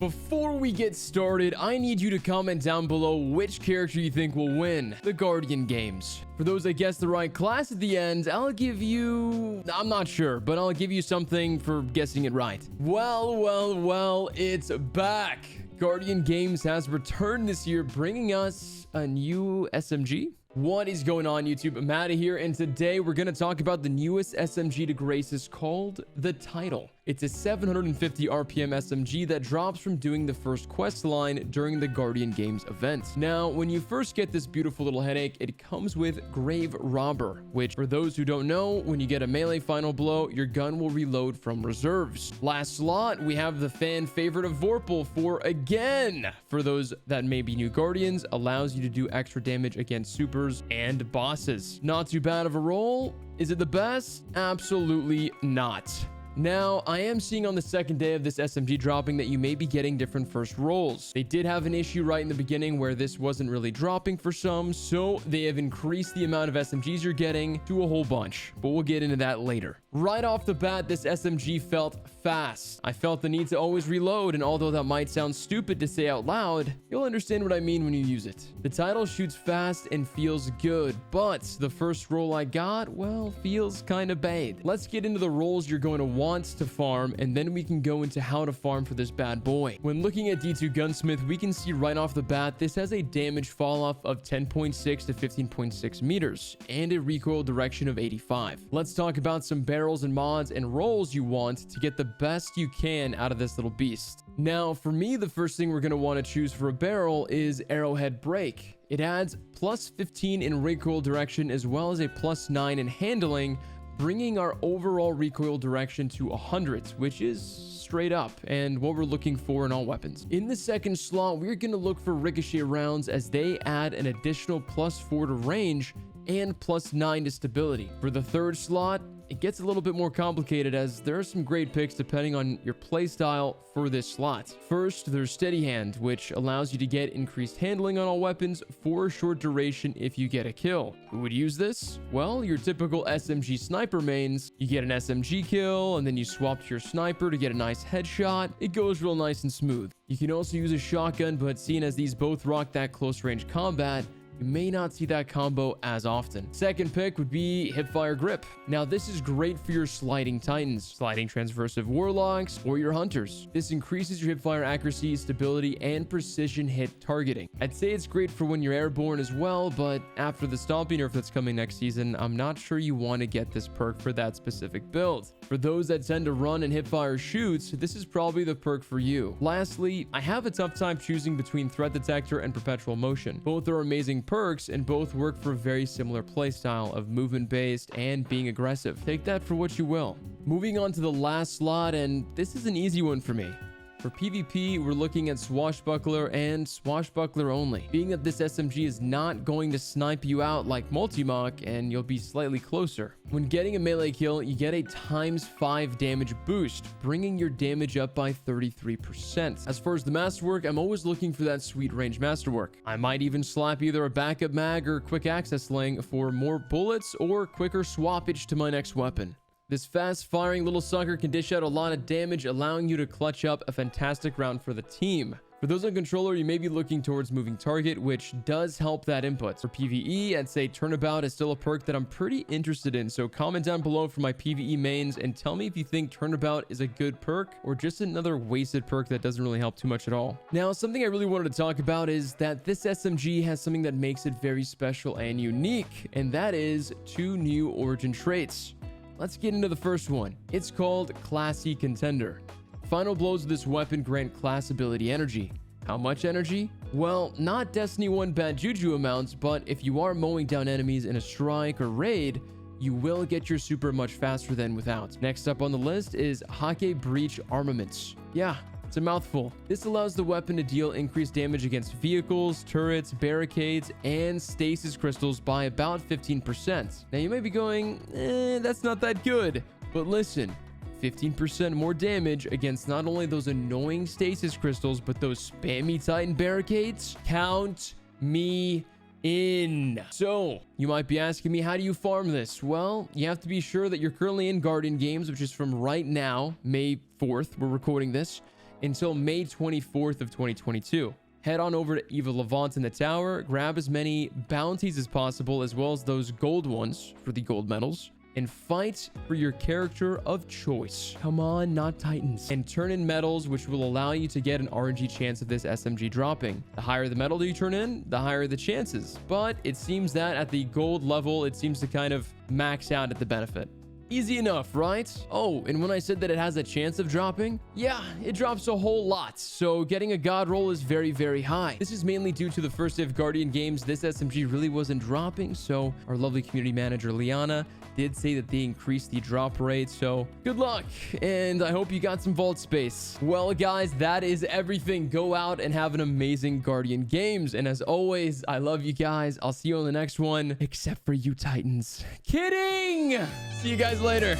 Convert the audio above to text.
Before we get started, I need you to comment down below which character you think will win the Guardian games. For those that guess the right class at the end, I'll give you... I'm not sure, but I'll give you something for guessing it right. Well, it's back. Guardian Games has returned this year, bringing us a new SMG. What is going on, YouTube? Matty here, and today we're going to talk about the newest SMG to grace us called the Title. It's a 750 RPM SMG that drops from doing the first quest line during the Guardian Games event. Now, when you first get this beautiful little headache, it comes with Grave Robber, which, for those who don't know, when you get a melee final blow, your gun will reload from reserves. Last slot, we have the fan favorite of Vorpal for again. For those that may be new Guardians, allows you to do extra damage against supers and bosses. Not too bad of a roll. Is it the best? Absolutely not. Now, I am seeing on the second day of this SMG dropping that you may be getting different first rolls. They did have an issue right in the beginning where this wasn't really dropping for some, so they have increased the amount of SMGs you're getting to a whole bunch, but we'll get into that later. Right off the bat, this SMG felt fast. I felt the need to always reload, and although that might sound stupid to say out loud, you'll understand what I mean when you use it. The Title shoots fast and feels good, but the first roll I got, well, feels kind of bad. Let's get into the rolls you're going to want to farm, and then we can go into how to farm for this bad boy. When looking at D2 Gunsmith, we can see right off the bat this has a damage fall off of 10.6 to 15.6 meters and a recoil direction of 85. Let's talk about some barrels and mods and rolls you want to get the best you can out of this little beast. Now, for me, the first thing we're going to want to choose for a barrel is Arrowhead Break. It adds plus 15 in recoil direction as well as a plus 9 in handling, bringing our overall recoil direction to 100, which is straight up and what we're looking for in all weapons. In the second slot, we're going to look for ricochet rounds as they add an additional plus 4 to range and plus 9 to stability. For the third slot, it gets a little bit more complicated as there are some great picks depending on your playstyle for this slot. First, there's Steady Hand, which allows you to get increased handling on all weapons for a short duration if you get a kill. Who would use this? Well, your typical SMG sniper mains. You get an SMG kill, and then you swap to your sniper to get a nice headshot. It goes real nice and smooth. You can also use a shotgun, but seeing as these both rock that close range combat, you may not see that combo as often. Second pick would be Hipfire Grip. Now, this is great for your sliding titans, sliding transversive warlocks, or your hunters. This increases your hipfire accuracy, stability, and precision hit targeting. I'd say it's great for when you're airborne as well, but after the stomping nerf that's coming next season, I'm not sure you want to get this perk for that specific build. For those that tend to run and hipfire shoots, this is probably the perk for you. Lastly, I have a tough time choosing between Threat Detector and Perpetual Motion. Both are amazing perks and both work for a very similar playstyle of movement based and being aggressive. Take that for what you will. Moving on to the last slot, and this is an easy one for me. For PvP, we're looking at Swashbuckler and Swashbuckler only. Being that this SMG is not going to snipe you out like Multi-Mock and you'll be slightly closer. When getting a melee kill, you get a ×5 damage boost, bringing your damage up by 33%. As far as the masterwork, I'm always looking for that sweet range masterwork. I might even slap either a backup mag or quick access sling for more bullets or quicker swappage to my next weapon. This fast-firing little sucker can dish out a lot of damage, allowing you to clutch up a fantastic round for the team. For those on controller, you may be looking towards moving target, which does help that input. For PvE, I'd say Turnabout is still a perk that I'm pretty interested in, so comment down below for my PvE mains and tell me if you think Turnabout is a good perk or just another wasted perk that doesn't really help too much at all. Now, something I really wanted to talk about is that this SMG has something that makes it very special and unique, and that is 2 new origin traits. Let's get into the first one. It's called Classy Contender. Final blows of this weapon grant class ability energy. How much energy? Well, not Destiny 1 bad juju amounts, but if you are mowing down enemies in a strike or raid, you will get your super much faster than without. Next up on the list is Hakee Breach Armaments. Yeah, it's a mouthful. This allows the weapon to deal increased damage against vehicles, turrets, barricades, and stasis crystals by about 15%. Now you may be going, that's not that good. But listen, 15% more damage against not only those annoying stasis crystals, but those spammy Titan barricades. Count me in. So you might be asking me, how do you farm this? Well, you have to be sure that you're currently in Guardian Games, which is from right now, May 4th. We're recording this. until May 24th of 2022. Head on over to Eva Levant in the tower, grab as many bounties as possible, as well as those gold ones for the gold medals, and fight for your character of choice. Come on, not Titans. And turn in medals, which will allow you to get an RNG chance of this SMG dropping. The higher the medal you turn in, the higher the chances. But it seems that at the gold level, it seems to kind of max out at the benefit. Easy enough, right? Oh, and when I said that it has a chance of dropping, yeah, it drops a whole lot. So getting a god roll is very, very high. This is mainly due to the first day of Guardian games. This SMG really wasn't dropping. So our lovely community manager, Liana, did say that they increased the drop rate. So good luck. And I hope you got some vault space. Well, guys, that is everything. Go out and have an amazing Guardian games. And as always, I love you guys. I'll see you on the next one, except for you Titans. Kidding! See you guys later.